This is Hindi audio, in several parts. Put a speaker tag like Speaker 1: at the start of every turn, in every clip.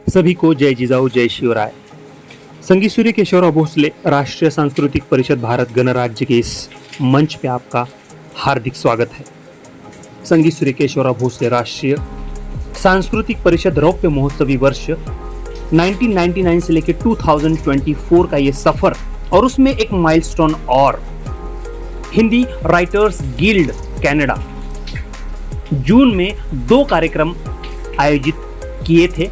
Speaker 1: सभी को जय जिजाऊ जय शिवराय। संगीत सूर्य केशवराव भोसले राष्ट्रीय सांस्कृतिक परिषद भारत गणराज्य के इस मंच पे आपका हार्दिक स्वागत है। संगीत सूर्य केशवराव भोसले राष्ट्रीय सांस्कृतिक परिषद रौप्य महोत्सवी वर्ष 1999 से लेकर 2024 का ये सफर और उसमें एक माइलस्टोन और हिंदी राइटर्स गिल्ड कनाडा जून में 2 कार्यक्रम आयोजित किए थे।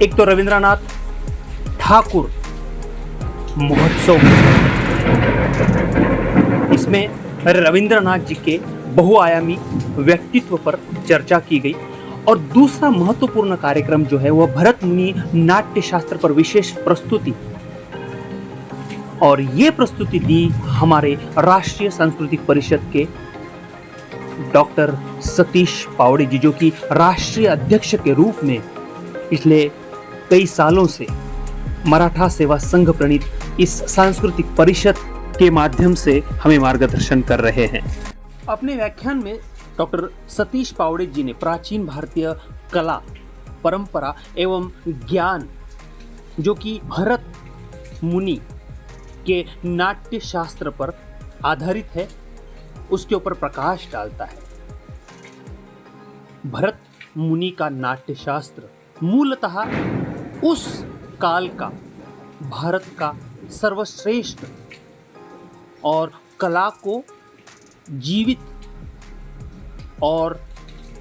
Speaker 1: एक तो रविंद्रनाथ ठाकुर महोत्सव, इसमें रविंद्रनाथ जी के बहुआयामी व्यक्तित्व पर चर्चा की गई और दूसरा महत्वपूर्ण कार्यक्रम जो है वह भरत मुनि नाट्य शास्त्र पर विशेष प्रस्तुति, और ये प्रस्तुति दी हमारे राष्ट्रीय सांस्कृतिक परिषद के डॉक्टर सतीश पावड़े जी, जो कि राष्ट्रीय अध्यक्ष के रूप में पिछले कई सालों से मराठा सेवा संघ प्रणीत इस सांस्कृतिक परिषद के माध्यम से हमें मार्गदर्शन कर रहे हैं। अपने व्याख्यान में डॉक्टर सतीश पावड़े जी ने प्राचीन भारतीय कला, परंपरा एवं ज्ञान जो कि भरत मुनि के नाट्य शास्त्र पर आधारित है उसके ऊपर प्रकाश डालता है। भरत मुनि का नाट्य शास्त्र मूलतः उस काल का भारत का सर्वश्रेष्ठ और कला को जीवित और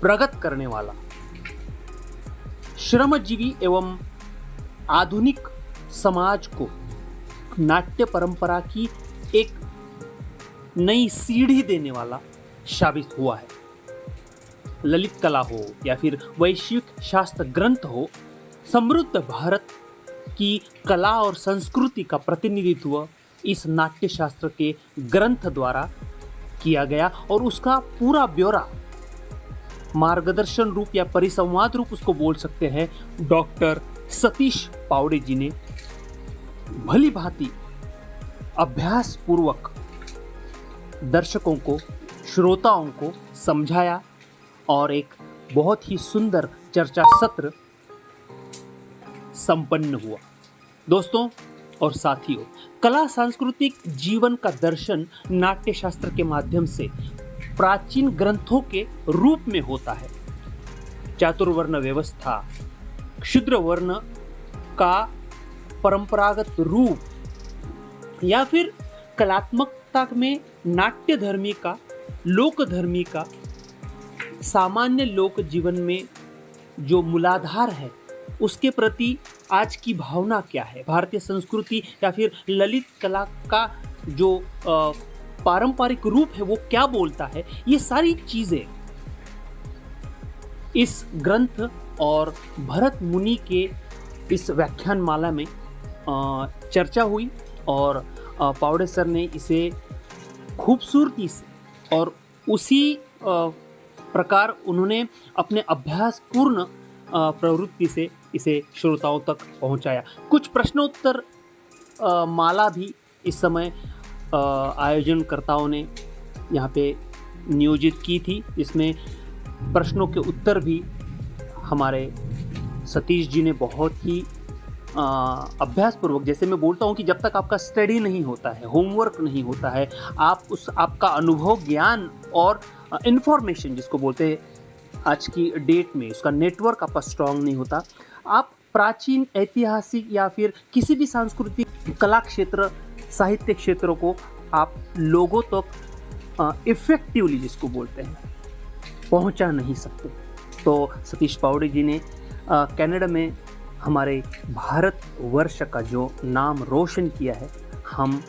Speaker 1: प्रगत करने वाला श्रमजीवी एवं आधुनिक समाज को नाट्य परंपरा की एक नई सीढ़ी देने वाला साबित हुआ है। ललित कला हो या फिर वैश्विक शास्त्र ग्रंथ हो, समृद्ध भारत की कला और संस्कृति का प्रतिनिधित्व इस नाट्य शास्त्र के ग्रंथ द्वारा किया गया और उसका पूरा ब्यौरा मार्गदर्शन रूप या परिसंवाद रूप उसको बोल सकते हैं डॉक्टर सतीश पावड़े जी ने भली भांति अभ्यास पूर्वक दर्शकों को, श्रोताओं को समझाया और एक बहुत ही सुंदर चर्चा सत्र संपन्न हुआ। दोस्तों और साथियों, कला सांस्कृतिक जीवन का दर्शन नाट्य शास्त्र के माध्यम से प्राचीन ग्रंथों के रूप में होता है। चातुर्वर्ण व्यवस्था, क्षुद्र वर्ण का परंपरागत रूप या फिर कलात्मकता में नाट्य धर्मी का, लोक धर्मी का, सामान्य लोक जीवन में जो मूलाधार है उसके प्रति आज की भावना क्या है, भारतीय संस्कृति या फिर ललित कला का जो पारंपरिक रूप है वो क्या बोलता है, ये सारी चीजें इस ग्रंथ और भरत मुनि के इस व्याख्यान माला में चर्चा हुई और पावड़े सर ने इसे खूबसूरती से और उसी प्रकार उन्होंने अपने अभ्यासपूर्ण प्रवृत्ति से इसे श्रोताओं तक पहुंचाया। कुछ प्रश्नोत्तर माला भी इस समय आयोजनकर्ताओं ने यहाँ पे नियोजित की थी, जिसमें प्रश्नों के उत्तर भी हमारे सतीश जी ने बहुत ही अभ्यासपूर्वक, जैसे मैं बोलता हूँ कि जब तक आपका स्टडी नहीं होता है, होमवर्क नहीं होता है, आपका अनुभव, ज्ञान और इन्फॉर्मेशन जिसको बोलते हैं आज की डेट में, उसका नेटवर्क आपका स्ट्रांग नहीं होता, आप प्राचीन ऐतिहासिक या फिर किसी भी सांस्कृतिक कला क्षेत्र, साहित्य क्षेत्रों को आप लोगों तक इफेक्टिवली जिसको बोलते हैं पहुंचा नहीं सकते। तो सतीश पावड़े जी ने कनाडा में हमारे भारत वर्ष का जो नाम रोशन किया है, हम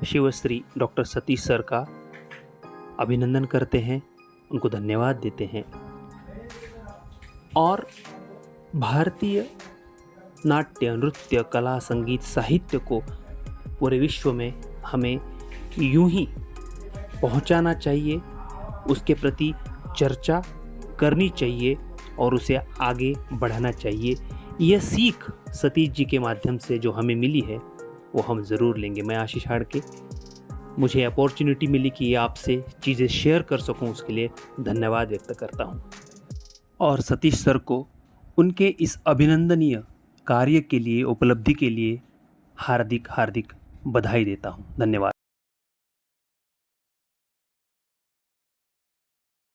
Speaker 1: शिवश्री डॉक्टर सतीश सर का अभिनंदन करते हैं, उनको धन्यवाद देते हैं और भारतीय नाट्य, नृत्य, कला, संगीत, साहित्य को पूरे विश्व में हमें यूं ही पहुंचाना चाहिए, उसके प्रति चर्चा करनी चाहिए और उसे आगे बढ़ाना चाहिए। यह सीख सतीश जी के माध्यम से जो हमें मिली है वो हम ज़रूर लेंगे। मैं आशीष हाड़के, मुझे अपॉर्चुनिटी मिली कि आपसे चीज़ें शेयर कर सकूं, उसके लिए धन्यवाद व्यक्त करता हूं। और सतीश सर को उनके इस अभिनंदनीय कार्य के लिए, उपलब्धि के लिए हार्दिक हार्दिक बधाई देता हूँ। धन्यवाद।